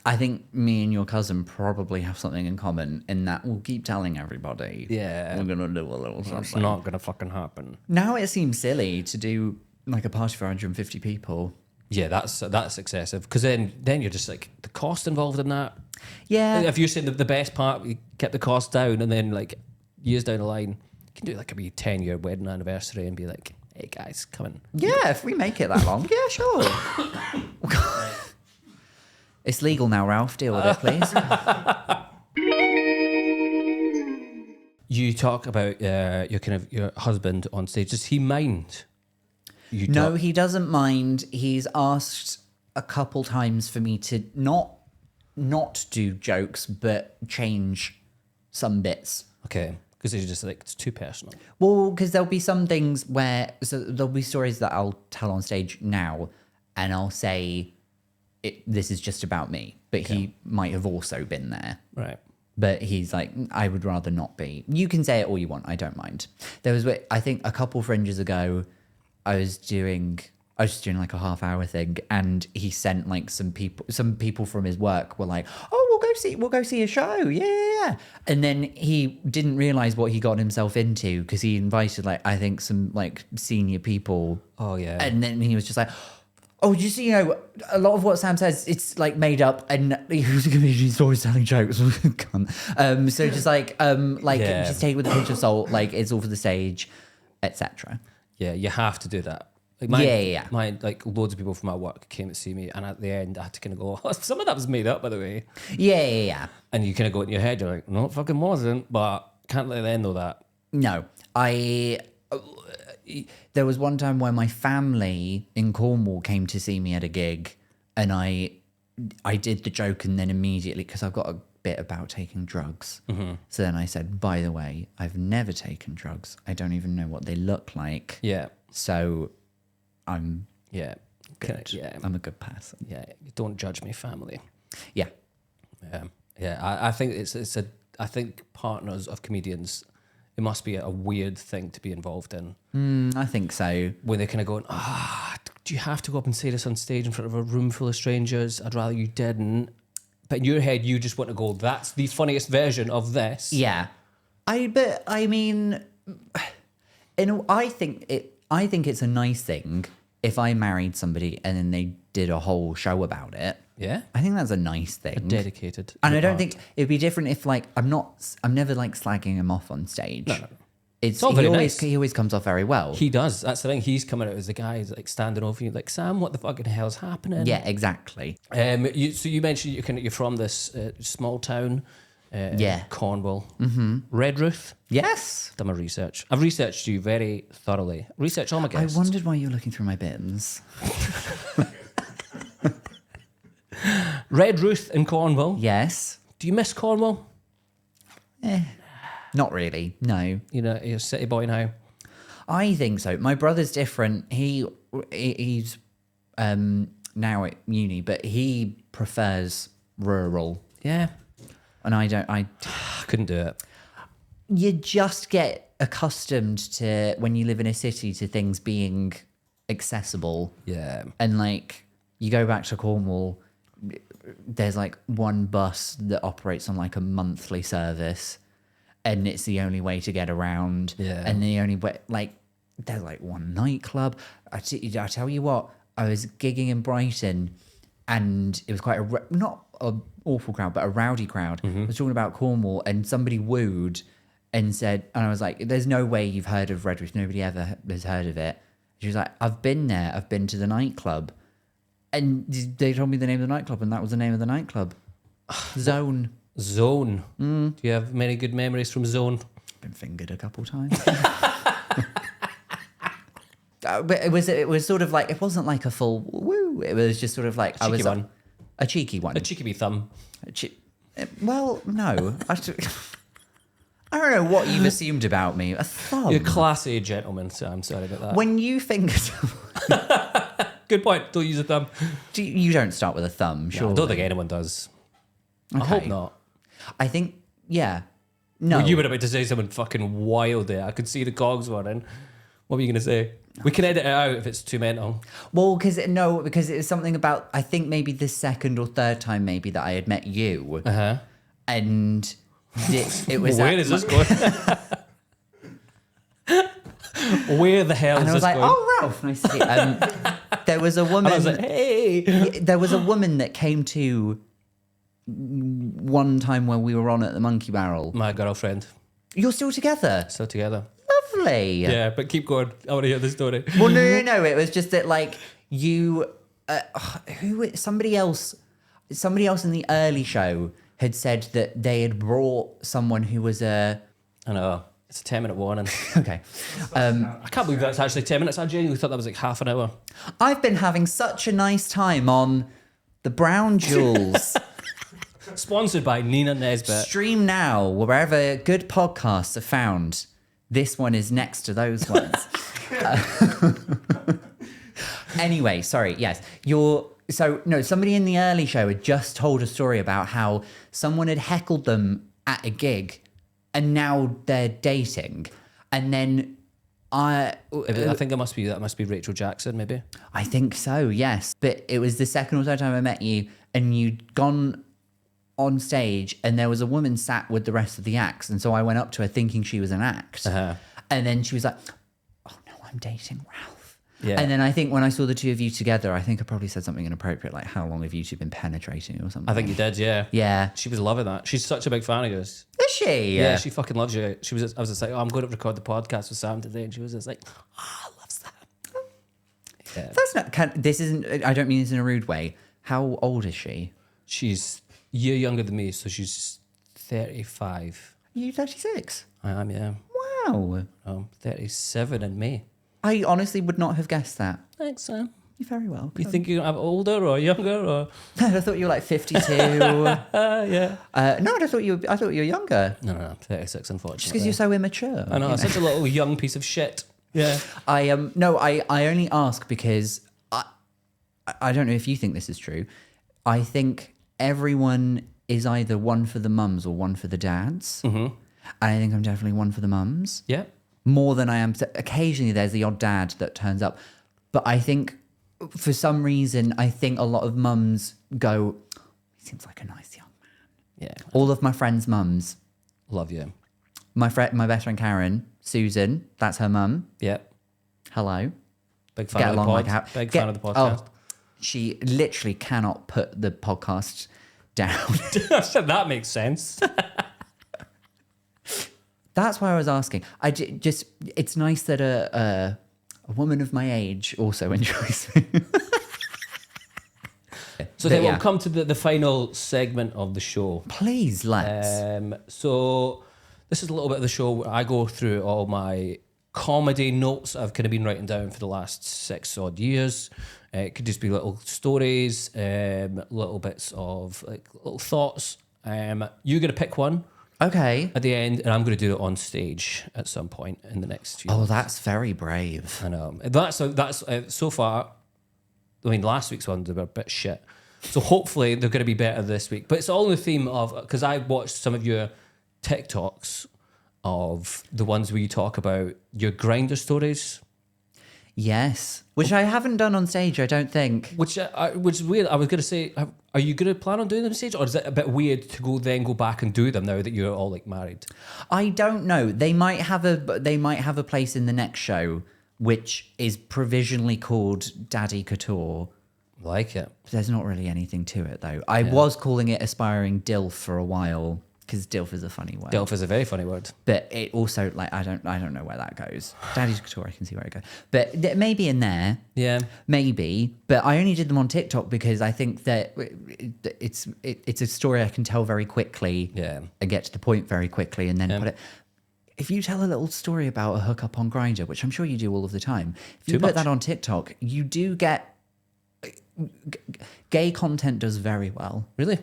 I think me and your cousin probably have something in common in that we'll keep telling everybody. Yeah. we're gonna do a little It's something. not gonna fucking happen. Now it seems silly to do like a party for 150 people. Yeah, that's excessive. Because then you're just like the cost involved in that. Yeah, If you're saying the best part, you kept the cost down, and then like years down the line, you can do like a wee 10-year wedding anniversary and be like, hey guys, come in. yeah. If we make it that long, yeah, sure. It's legal now, Ralph. Deal with it, please. You talk about your husband on stage. Does he mind? You No, talk- he doesn't mind. He's asked a couple times for me to not do jokes, but change some bits. Okay, because he's just like it's too personal. Well, because there'll be some things where there'll be stories that I'll tell on stage now, and I'll say, "This is just about me," but he might have also been there. Right. But he's like, I would rather not be. You can say it all you want. I don't mind. There was, I think, a couple fringes ago, I was just doing like a half-hour thing, and he sent like some people from his work were like, "Oh, we'll go see a show, yeah." And then he didn't realize what he got himself into because he invited like I think some like senior people. Oh yeah. And then he was just like, "Oh, just a lot of what Sam says, it's like made up, and who's a comedian always telling jokes." Cunt. So just Yeah. just take it with a pinch of salt, like it's all for the stage, etc. Yeah, you have to do that. Like Yeah. my like loads of people from my work came to see me, and at the end I had to kind of go, oh, some of that was made up, by the way. Yeah. And you kind of go in your head, you're like, no, it fucking wasn't, but can't let them know that. No, there was one time where my family in Cornwall came to see me at a gig, and I did the joke, and then immediately, because I've got a bit about taking drugs, so then I said, by the way, I've never taken drugs. I don't even know what they look like. Yeah, So I'm yeah, good. yeah, I'm a good person. yeah. Don't judge me, family. Yeah. Yeah. I think I think partners of comedians, it must be a weird thing to be involved in. I think so. When they're kind of going, do you have to go up and say this on stage in front of a room full of strangers? I'd rather you didn't. But in your head, you just want to go, that's the funniest version of this. Yeah. I mean, I think it's a nice thing if I married somebody and then they did a whole show about it. Yeah. I think that's a nice thing. Dedicated. And I don't art. think it'd be different if like I'm never like slagging him off on stage. No. It's all he very always, nice. he always comes off very well. He does. That's the thing. He's coming out as the guy who's like standing over you, like, Sam, what the fucking hell's happening? Yeah, exactly. So you mentioned you're from this small town, Yeah. Cornwall, Redruth. Yes. Done my research. I've researched you very thoroughly. Research all my I guests. wondered why you're looking through my bins. Redruth in Cornwall. Yes. Do you miss Cornwall? Not really. No. You're a city boy now. I think so. My brother's different. He's now at uni, but he prefers rural, Yeah. and I don't. I couldn't do it. You just get accustomed to when you live in a city to things being accessible, Yeah. and like you go back to Cornwall, there's like one bus that operates on like a monthly service, and it's the only way to get around. Yeah. And the only way, like, there's like one nightclub. I tell you what, I was gigging in Brighton, and it was quite not an awful crowd, but a rowdy crowd. I was talking about Cornwall, and somebody wooed and said, and I was like, there's no way you've heard of Redruth. Nobody ever has heard of it. She was like, I've been there. I've been to the nightclub. And they told me the name of the nightclub, and that was the name of the nightclub. Zone. Zone. Do you have many good memories from Zone? Been fingered a couple times. But it was sort of like, it wasn't like a full woo. It was just sort of like cheeky one. A cheeky one. A cheeky wee thumb. Well, no. I don't know what you've assumed about me. A thumb. You're a classy gentleman, so I'm sorry about that. When you finger, Good point. Don't use a thumb. you don't start with a thumb, Yeah, sure. I don't think anyone does. I hope not. I think, yeah. No. Well, you were about to say something fucking wild there. I could see the cogs running. What were you going to say? We can edit it out if it's too mental. Well, because it was something about, I think maybe the second or third time maybe that I had met you. Uh-huh. And it was Where is this going? Where the hell And is I was this like, going? oh, Ralph, nice to see you. There was a woman. And I was like, hey. There was a woman that came to one time when we were on at the Monkey Barrel. My girlfriend. You're still together. Still together. Lovely. Yeah, but keep going. I want to hear the story. Well, no. It was just that, like, you, somebody else in the early show had said that they had brought someone who was a. I know. It's a 10-minute warning. Okay. I can't believe that's actually 10 minutes. I genuinely thought that was like half an hour. I've been having such a nice time on the Brown Jewels. Sponsored by Nina Nesbitt. Stream now wherever good podcasts are found. This one is next to those ones. Anyway, sorry. Yes, somebody in the early show had just told a story about how someone had heckled them at a gig, and now they're dating, and then I think that must be Rachel Jackson, maybe. I think so. Yes, but it was the second or third time I met you, and you'd gone on stage, and there was a woman sat with the rest of the acts, and so I went up to her thinking she was an act, and then she was like, "Oh no, I'm dating Ralph." Yeah. And then I think when I saw the two of you together, I think I probably said something inappropriate, like, "How long have you two been penetrating?" or something. I think you did, yeah. Yeah. She was loving that. She's such a big fan of yours. Is she? Yeah, she fucking loves you. I was just like, oh, I'm going to record the podcast with Sam today, and she was just like, oh, I love Sam. Yeah. That's not. This isn't. I don't mean this in a rude way. How old is she? She's a year younger than me, so she's 35. Are you 36? I am, yeah. Wow. 37 in May. I honestly would not have guessed that. Thanks, Sam. You're very welcome. You think you're older or younger or? I thought you were like 52. Yeah. No, I thought you were younger. No, 36, unfortunately. Just because you're so immature. I know, you such a little young piece of shit. Yeah. I only ask because I don't know if you think this is true. I think everyone is either one for the mums or one for the dads. Mm-hmm. And I think I'm definitely one for the mums. Yeah. More than I am. Occasionally there's the odd dad that turns up. But I think for some reason, I think a lot of mums go, he seems like a nice young man. Yeah. All of my friends' mums. Love you. My best friend Karen, Susan, that's her mum. Yeah. Hello. Big fan Get of the along like how. Big fan of the podcast. She literally cannot put the podcast down. That makes sense. That's why I was asking. Just it's nice that a woman of my age also enjoys me. So then we'll come to the final segment of the show. Please, let's. So this is a little bit of the show where I go through all my comedy notes I've kind of been writing down for the last 6 odd years. It could just be little stories, little bits of like little thoughts. You're going to pick one Okay. at the end, and I'm going to do it on stage at some point in the next few. Oh, that's very brave. I know. That's so far. I mean, last week's ones were a bit shit. So hopefully they're going to be better this week. But it's all in the theme of, because I watched some of your TikToks of the ones where you talk about your grinder stories. Yes, which I haven't done on stage, I don't think. Which is weird. I was going to say, are you going to plan on doing them on stage, or is it a bit weird to go back and do them now that you're all like married? I don't know. They might have a place in the next show, which is provisionally called Daddy Couture. Like it. There's not really anything to it though. I was calling it Aspiring DILF for a while because DILF is a funny word. DILF is a very funny word. But it also like I don't know where that goes. Daddy's Couture, I can see where it goes. But maybe in there. Yeah. Maybe. But I only did them on TikTok because I think that it's a story I can tell very quickly. Yeah. And get to the point very quickly and then put it. If you tell a little story about a hookup on Grindr, which I'm sure you do all of the time, if you put that on TikTok, you do get gay content does very well. Really?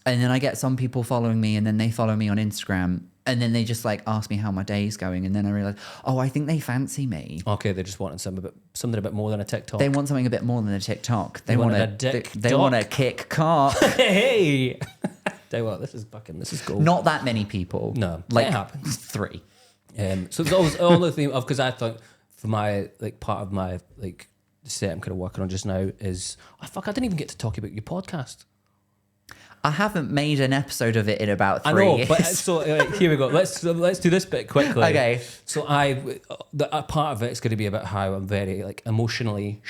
And then I get some people following me and then they follow me on Instagram and then they just like ask me how my day's going and then I realize, oh, I think they fancy me. Okay, they just wanted something a bit more than a TikTok. They want something a bit more than a TikTok. They wanted want a dick They doc. want to kick cock. Hey! Tell you what, this is gold. Not that many people. No, like it happens. 3. So it's always all the theme of, because I thought for my like part of my like set I'm kind of working on just now is I didn't even get to talk about your podcast. I haven't made an episode of it in about 3 I know, years. but so here we go. Let's do this bit quickly. Okay. So a part of it is going to be about how I'm very like emotionally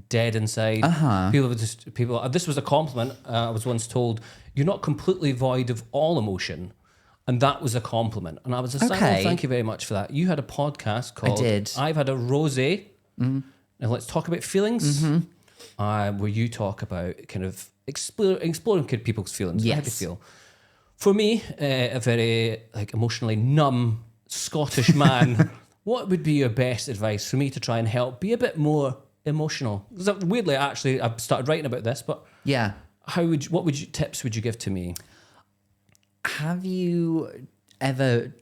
dead inside. People. This was a compliment. I was once told you're not completely void of all emotion. And that was a compliment. And I was just like, Okay. oh, thank you very much for that. You had a podcast called did. I've Had a Rosé. And let's talk about feelings. Where you talk about kind of exploring people's feelings. Yes. How they feel. For me, a very like emotionally numb Scottish man, what would be your best advice for me to try and help be a bit more emotional? Because weirdly, actually, I've started writing about this, but Yeah. what tips would you give to me? Have you ever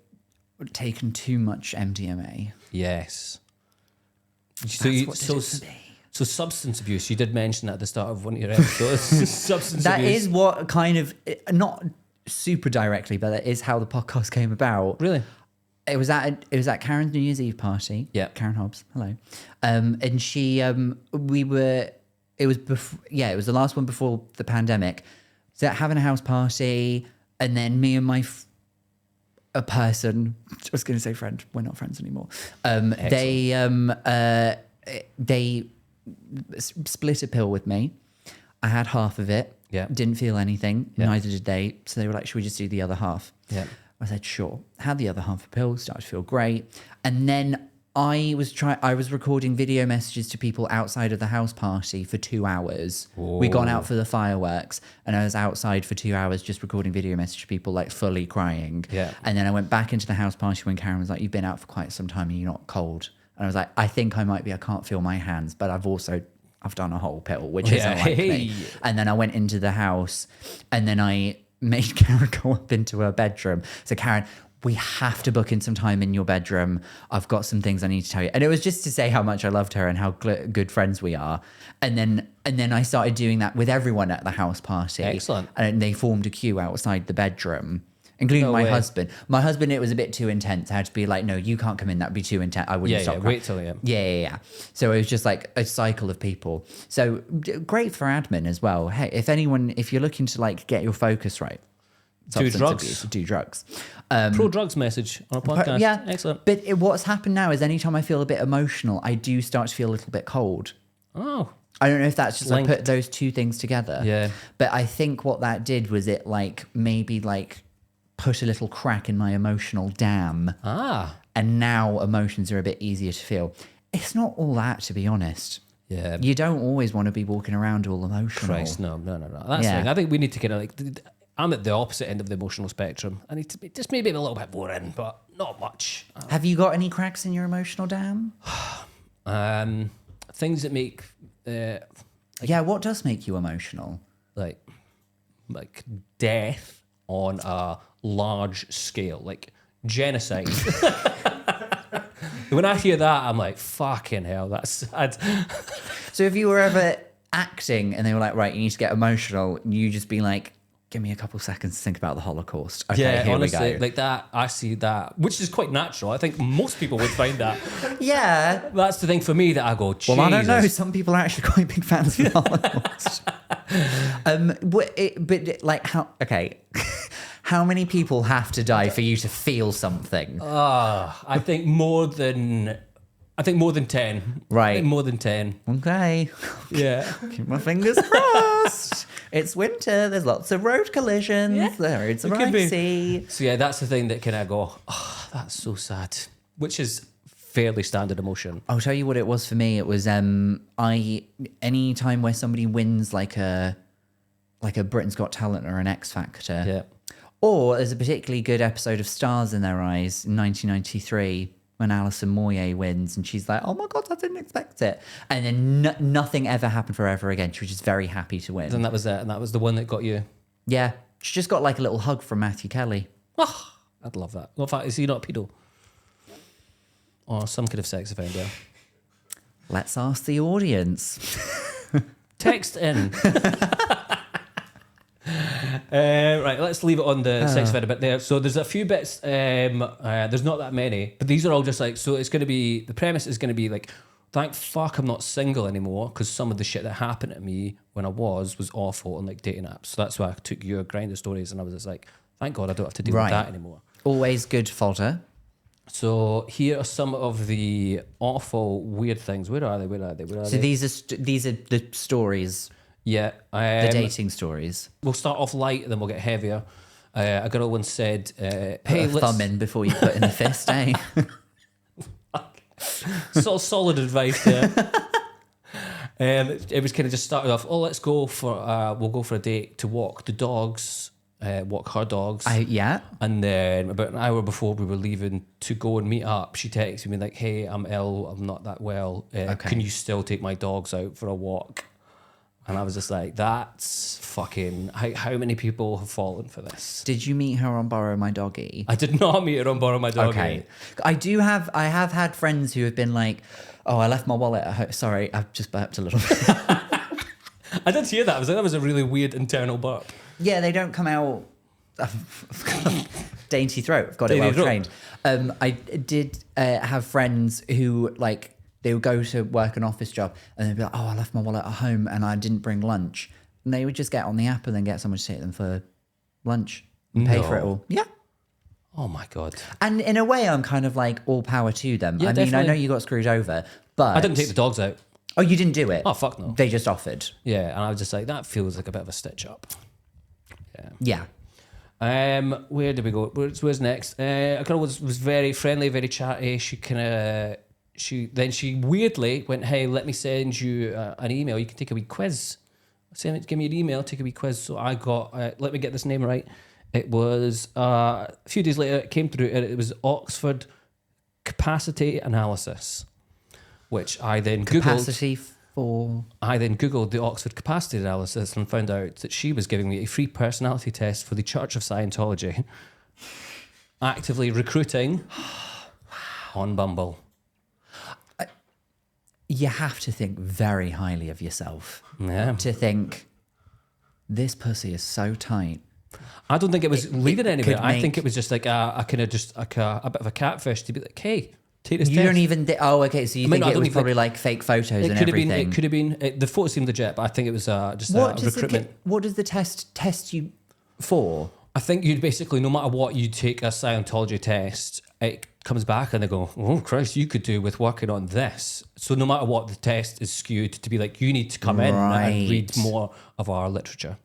taken too much MDMA? Yes. That's what did it for me. So substance abuse, you did mention that at the start of one of your episodes. Substance That abuse. is what kind of, not super directly, but that is how the podcast came about. Really? It was at Karen's New Year's Eve party. Yeah. Karen Hobbs. Hello. And she, it was the last one before the pandemic. So having a house party, and then me and a person, I was going to say friend, we're not friends anymore. They split a pill with me. I had half of it. Yeah. Didn't feel anything. Yeah. Neither did they. So they were like, should we just do the other half? Yeah. I said, sure. Had the other half of the pill, started to feel great. And then I was recording video messages to people outside of the house party for 2 hours. We'd gone out for the fireworks and I was outside for 2 hours just recording video messages to people, like fully crying. Yeah. And then I went back into the house party when Karen was like, you've been out for quite some time and you're not cold. And I was like, I think I might be, I can't feel my hands, but I've done a whole pill, which isn't like me. And then I went into the house and then I made Karen go up into her bedroom. So Karen, we have to book in some time in your bedroom. I've got some things I need to tell you. And it was just to say how much I loved her and how good friends we are. And then I started doing that with everyone at the house party. Excellent. And they formed a queue outside the bedroom, including my husband. My husband, it was a bit too intense. I had to be like, no, you can't come in. That'd be too intense. I wouldn't stop. Wait till you. Yeah. So it was just like a cycle of people. So great for admin as well. Hey, if you're looking to like get your focus right, Do drugs. abuse, do drugs. Pro-drugs message on a podcast. Yeah. Excellent. But what's happened now is anytime I feel a bit emotional, I do start to feel a little bit cold. Oh. I don't know if that's just like Linked. put those two things together. Yeah. But I think what that did was it like maybe like put a little crack in my emotional dam. Ah. And now emotions are a bit easier to feel. It's not all that, to be honest. Yeah. You don't always want to be walking around all emotional. Christ, no. That's Yeah. the thing. I think we need to kind of like... I'm at the opposite end of the emotional spectrum. I need to be just maybe a little bit more in, but not much. Have you got any cracks in your emotional dam? Things that make... Yeah, what does make you emotional? like death on a large scale, like genocide. When I hear that, I'm like, fucking hell, that's sad. So if you were ever acting and they were like, right, you need to get emotional, you just be like, give me a couple seconds to think about the Holocaust. Okay, Yeah, here honestly, we go. like that, I see that, which is quite natural. I think most people would find that. Yeah. That's the thing for me that I go, Jesus. Well, I don't know. Some people are actually quite big fans of the Holocaust. But like how? Okay, how many people have to die for you to feel something? I think more than 10. Right. I think more than 10. Okay, Yeah. keep my fingers crossed. It's winter. There's lots of road collisions. Yeah. The roads are It could be. icy. So yeah, that's the thing that kind of go, oh, that's so sad, which is fairly standard emotion. I'll tell you what it was for me. It was any time where somebody wins like a Britain's Got Talent or an X Factor. Yeah. Or there's a particularly good episode of Stars in Their Eyes in 1993 when Alison Moyet wins and she's like, oh my God, I didn't expect it. And then nothing ever happened for her ever again. She was just very happy to win. And that was it. And that was the one that got you. Yeah. She just got like a little hug from Matthew Kelly. Oh, I'd love that. Well, in fact, is he not a pedo? Or some kind of sex offender? Let's ask the audience. Text in. Right, let's leave it on the sex offender bit there. So there's a few bits, there's not that many, but these are all just like, so it's going to be, the premise is going to be like, thank fuck I'm not single anymore, because some of the shit that happened to me when I was awful on like dating apps. So that's why I took your Grindr stories and I was just like, thank God I don't have to deal with that anymore. Always good fodder. So here are some of the awful, weird things. Where are they? So these are the stories, Yeah. the dating stories. We'll start off light, then we'll get heavier. A girl once said, Hey, hey, thumb in before you put in the fist, eh? sort of solid advice there. It was kind of just started off, we'll go for a date to walk the dogs, walk her dogs. Yeah. And then about an hour before we were leaving to go and meet up, she texted me like, hey, I'm ill, I'm not that well. Can you still take my dogs out for a walk? And I was just like, that's fucking... How many people have fallen for this? Did you meet her on Borrow My Doggy? I did not meet her on Borrow My Doggy. Okay. I have had friends who have been like, oh, I left my wallet at home. Sorry, I've just burped a little bit. I did hear that. I was like, that was a really weird internal burp. Yeah, they don't come out... Dainty throat. I've got it well trained. I did have friends who like... They would go to work an office job and they'd be like, oh, I left my wallet at home and I didn't bring lunch. And they would just get on the app and then get someone to take them for lunch and pay for it all. Yeah. Oh my God. And in a way, I'm kind of like all power to them. Yeah, I mean, I definitely. know you got screwed over, but... I didn't take the dogs out. Oh, you didn't do it? Oh, fuck no. They just offered. Yeah, and I was just like, that feels like a bit of a stitch up. Yeah. Where did we go? Where's next? A girl was very friendly, very chatty. She kind of she weirdly went, hey, let me send you an email. You can take a wee quiz. Give me an email, take a wee quiz. So I got, let me get this name right. It was a few days later, it came through, and it was Oxford Capacity Analysis, which I then Googled. Capacity for... I then Googled the Oxford Capacity Analysis and found out that she was giving me a free personality test for the Church of Scientology, actively recruiting on Bumble. You have to think very highly of yourself. Yeah. To think, this pussy is so tight. I don't think it was leading anywhere. could I think make- it was just like a kind of just like a bit of a catfish to be like, hey, take this You test. don't even... oh, okay, so you I mean, think I it don't was even probably like fake photos It and could have everything. been. It could have been. The photo seemed legit, but I think it was just a recruitment. What does the test test you for? I think you'd basically, no matter what, you take a Scientology test, it comes back and they go, oh Christ, you could do with working on this. So no matter what, the test is skewed to be like, you need to come in and read Right. more of our literature.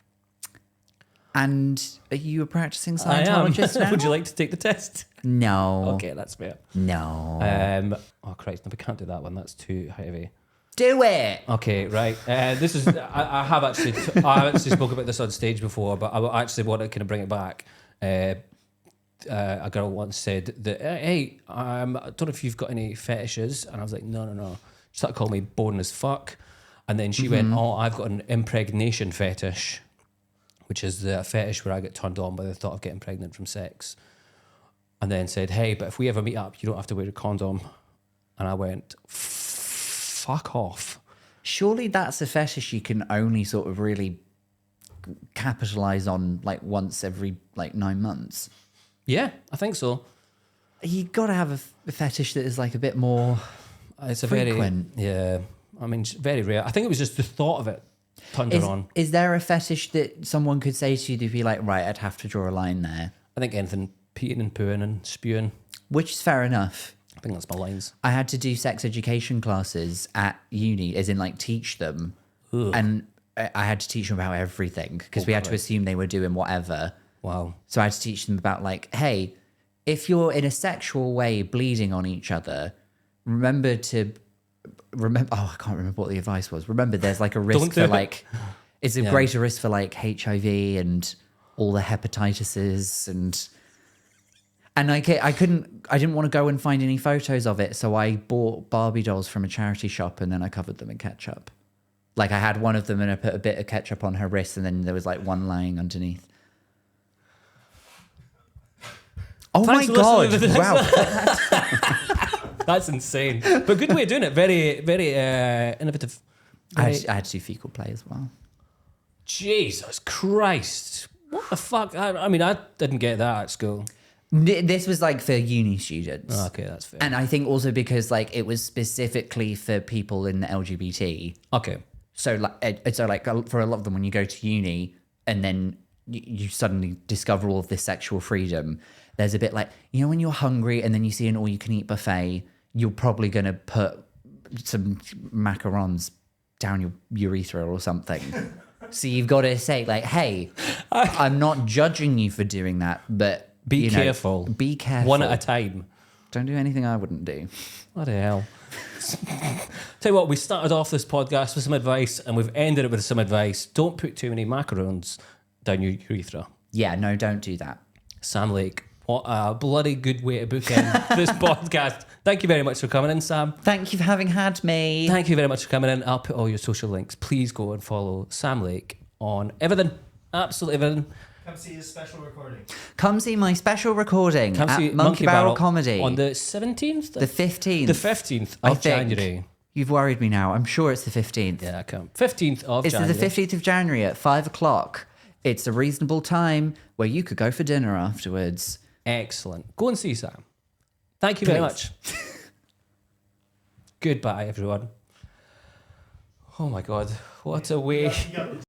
And are you a practicing I am. Scientologist now? Would you like to take the test? No. Okay, that's fair. No. Oh Christ, no, we can't do that one. That's too heavy. Do it. Okay, right. This is. I have actually. I have actually spoke about this on stage before, but I actually want to kind of bring it back. A girl once said that, "Hey, I don't know if you've got any fetishes," and I was like, "No." She started calling me boring as fuck, and then she went, "Oh, I've got an impregnation fetish, which is the fetish where I get turned on by the thought of getting pregnant from sex." And then said, "Hey, but if we ever meet up, you don't have to wear a condom." And I went, fuck off. Surely that's a fetish you can only sort of really capitalize on like once every like 9 months. Yeah, I think so. You got to have a fetish that is like a bit more It's a frequent. very, yeah, I mean, very rare. I think it was just the thought of it turned her on. Is there a fetish that someone could say to you to be like, right, I'd have to draw a line there? I think anything peeing and pooing and spewing, Which is fair enough. I think that's my lines. I had to do sex education classes at uni, as in like teach them. And I had to teach them about everything because we had to assume they were doing whatever. Wow. So I had to teach them about like, hey, if you're in a sexual way bleeding on each other, remember. Oh, I can't remember what the advice was. Remember, there's like a risk Don't do for it. like, it's a greater risk for like HIV and all the hepatitises and I didn't want to go and find any photos of it, so I bought Barbie dolls from a charity shop and then I covered them in ketchup. Like I had one of them and I put a bit of ketchup on her wrist and then there was like one lying underneath. Oh Thanks my for god! listening to this. Wow, That's insane. But good way of doing it. Very, very innovative. I Very- had to do fecal play as well. Jesus Christ. What the fuck? I mean, I didn't get that at school. This was like for uni students. Okay, that's fair. And I think also because like it was specifically for people in the LGBT. Okay. So like for a lot of them, when you go to uni and then you suddenly discover all of this sexual freedom, there's a bit like, you know, when you're hungry and then you see an all-you-can-eat buffet, you're probably going to put some macarons down your urethra or something. So you've got to say like, hey, I'm not judging you for doing that, but Be careful. Be careful. One at a time. Don't do anything I wouldn't do. What the hell? Tell you what, we started off this podcast with some advice and we've ended it with some advice. Don't put too many macarons down your urethra. Yeah, no, don't do that. Sam Lake, what a bloody good way to bookend this podcast. Thank you very much for coming in, Sam. Thank you for having had me. Thank you very much for coming in. I'll put all your social links. Please go and follow Sam Lake on everything. Absolutely everything. Come see his special recording. Come see my special recording Come at see Monkey Barrel Comedy on the 17th? the 15th. The 15th I of think. January. You've worried me now. I'm sure it's the 15th. Yeah, I come. 15th of It's January. the 15th of January at 5 o'clock. It's a reasonable time where you could go for dinner afterwards. Excellent. Go and see Sam. Thank you very Please. much. Goodbye, everyone. Oh my God. What a way. You got the